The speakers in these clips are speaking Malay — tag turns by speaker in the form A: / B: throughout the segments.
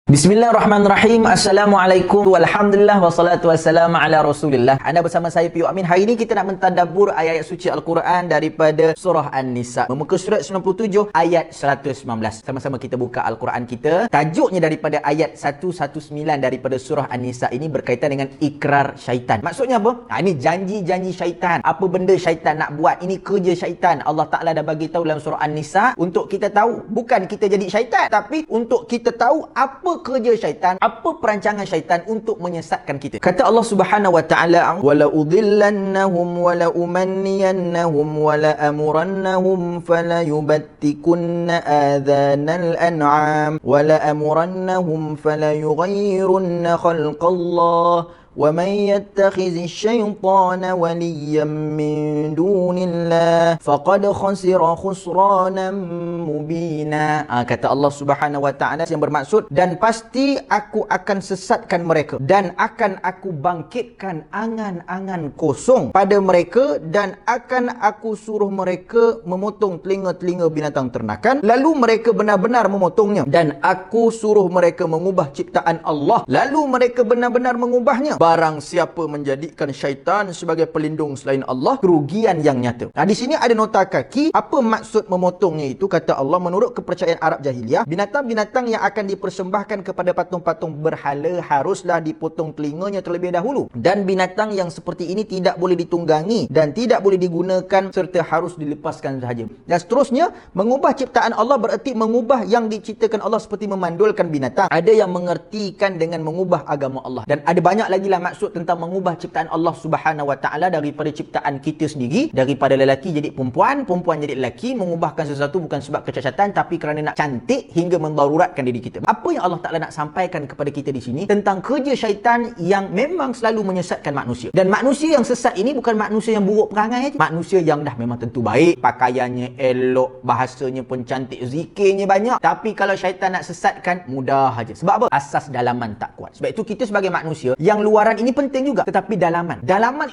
A: Bismillahirrahmanirrahim. Assalamualaikum. Alhamdulillah wassalatu wassalamu ala Rasulillah. Anda bersama saya Piyu Amin. Hari ini kita nak mentadabbur ayat-ayat suci Al-Quran daripada surah An-Nisa. Muka surat 97 ayat 119. Sama-sama kita buka Al-Quran kita. Tajuknya daripada ayat 119 daripada surah An-Nisa ini berkaitan dengan ikrar syaitan. Maksudnya apa? Ini janji-janji syaitan. Apa benda syaitan nak buat? Ini kerja syaitan. Allah Ta'ala dah bagi tahu dalam surah An-Nisa untuk kita tahu. Bukan kita jadi syaitan, tapi untuk kita tahu apa kerja syaitan, apa perancangan syaitan untuk menyesatkan kita. Kata Allah Subhanahu wa taala, "Wala udhillannahum wala umanniyannahum wala amurannahum fala yubattikunna adhanal an'am wala amurannahum fala yughayyirunna khalqallah." وَمَنْ يَتَّخِذِ الشَّيْطَانَ وَلِيًّا مِنْ دُونِ اللَّهِ فَقَدْ خَسِرَ خُسْرَانًا مُبِينًا. Kata Allah Subhanahu wa taala yang bermaksud, dan pasti aku akan sesatkan mereka dan akan aku bangkitkan angan-angan kosong pada mereka dan akan aku suruh mereka memotong telinga-telinga binatang ternakan, lalu mereka benar-benar memotongnya, dan aku suruh mereka mengubah ciptaan Allah, lalu mereka benar-benar mengubahnya. Barang siapa menjadikan syaitan sebagai pelindung selain Allah, kerugian yang nyata. Di sini ada nota kaki. Apa maksud memotongnya itu? Kata Allah, menurut kepercayaan Arab jahiliah, binatang-binatang yang akan dipersembahkan kepada patung-patung berhala haruslah dipotong telinganya terlebih dahulu. Dan binatang yang seperti ini tidak boleh ditunggangi dan tidak boleh digunakan serta harus dilepaskan sahaja. Dan seterusnya, mengubah ciptaan Allah bererti mengubah yang diciptakan Allah seperti memandulkan binatang. Ada yang mengertikan dengan mengubah agama Allah. Dan ada banyak lagi maksud tentang mengubah ciptaan Allah Subhanahu wa taala daripada ciptaan kita sendiri, daripada lelaki jadi perempuan, perempuan jadi lelaki, mengubahkan sesuatu bukan sebab kecacatan tapi kerana nak cantik hingga mendaruratkan diri kita. Apa yang Allah Taala nak sampaikan kepada kita di sini tentang kerja syaitan yang memang selalu menyesatkan manusia. Dan manusia yang sesat ini bukan manusia yang buruk perangai saja. Manusia yang dah memang tentu baik, pakaiannya elok, bahasanya pun cantik, zikirnya banyak, tapi kalau syaitan nak sesatkan, mudah saja. Sebab apa? Asas dalaman tak kuat. Sebab itu kita sebagai manusia yang luaran ini penting juga, tetapi dalaman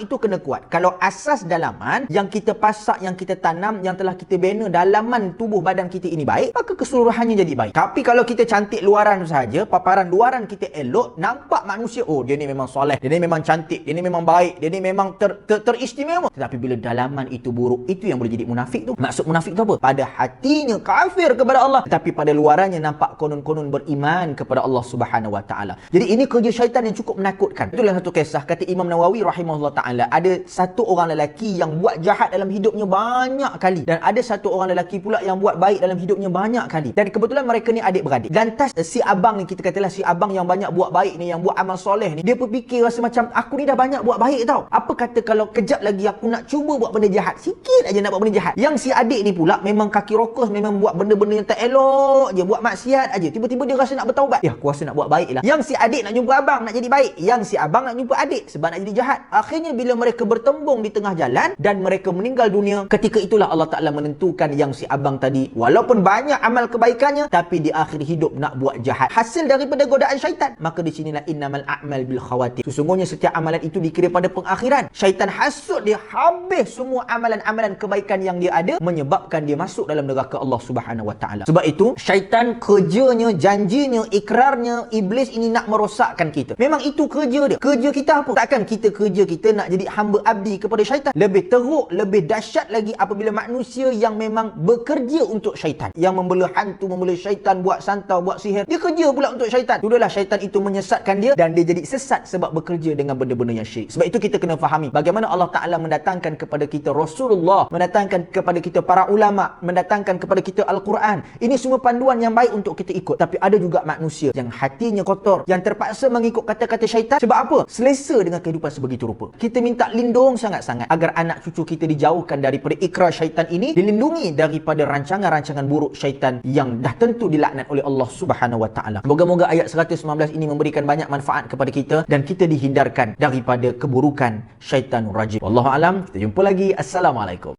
A: itu kena kuat. Kalau asas dalaman yang kita pasak, yang kita tanam, yang telah kita bina, dalaman tubuh badan kita ini baik, maka keseluruhannya jadi baik. Tapi kalau kita cantik luaran saja, paparan luaran kita elok, nampak manusia, oh dia ni memang soleh, dia ni memang cantik, dia ni memang baik, dia ni memang teristimewa. Tetapi bila dalaman itu buruk, itu yang boleh jadi munafik tu. Maksud munafik tu apa? Pada hatinya kafir kepada Allah, tetapi pada luarannya nampak konon-konon beriman kepada Allah Subhanahu wa taala. Jadi ini kerja syaitan yang cukup menakutkan. Itulah satu kisah, kata Imam Nawawi rahimahullah ta'ala, ada satu orang lelaki yang buat jahat dalam hidupnya banyak kali, dan ada satu orang lelaki pula yang buat baik dalam hidupnya banyak kali, dan kebetulan mereka ni adik-beradik. Lantas si abang ni, kita katalah si abang yang banyak buat baik ni, yang buat amal soleh ni, dia berfikir rasa macam, aku ni dah banyak buat baik tau, apa kata kalau kejap lagi aku nak cuba buat benda jahat, sikit aja nak buat benda jahat. Yang si adik ni pula memang kaki rokus, memang buat benda-benda yang tak elok je, buat maksiat aja. Tiba-tiba dia rasa nak bertaubat, aku rasa nak buat baik lah. Yang si adik nak jumpa abang nak jadi baik, yang si abang nak jumpa adik sebab nak jadi jahat. Akhirnya bila mereka bertembung di tengah jalan dan mereka meninggal dunia, ketika itulah Allah Ta'ala menentukan yang si abang tadi walaupun banyak amal kebaikannya, tapi di akhir hidup nak buat jahat, hasil daripada godaan syaitan. Maka di sinilah innamal a'mal bil khawatir, sesungguhnya setiap amalan itu dikira pada pengakhiran. Syaitan hasut dia habis semua amalan-amalan kebaikan yang dia ada, menyebabkan dia masuk dalam neraka Allah Subhanahu wa taala. Sebab itu syaitan kerjanya, janjinya, ikrarnya, iblis ini nak merosakkan kita. Memang itu kerja dia. Kerja kita apa? Takkan kita kerja kita nak jadi hamba abdi kepada syaitan. Lebih teruk, lebih dahsyat lagi apabila manusia yang memang bekerja untuk syaitan, yang membela hantu, membela syaitan, buat santau, buat sihir, dia kerja pula untuk syaitan. Sudahlah syaitan itu menyesatkan dia dan dia jadi sesat sebab bekerja dengan benda-benda yang syirik. Sebab itu kita kena fahami bagaimana Allah Ta'ala mendatangkan kepada kita Rasulullah, mendatangkan kepada kita para ulama, mendatangkan kepada kita Al-Quran. Ini semua panduan yang baik untuk kita ikut. Tapi ada juga manusia yang hatinya kotor, yang terpaksa mengikut kata-kata syaitan. Sebab apa? Selesa dengan kehidupan sebegitu rupa. Kita minta lindung sangat-sangat agar anak cucu kita dijauhkan daripada ikrar syaitan ini, dilindungi daripada rancangan-rancangan buruk syaitan yang dah tentu dilaknat oleh Allah Subhanahu wa taala. Moga-moga ayat 119 ini memberikan banyak manfaat kepada kita dan kita dihindarkan daripada keburukan syaitanur rajim. Wallahu alam. Kita jumpa lagi. Assalamualaikum.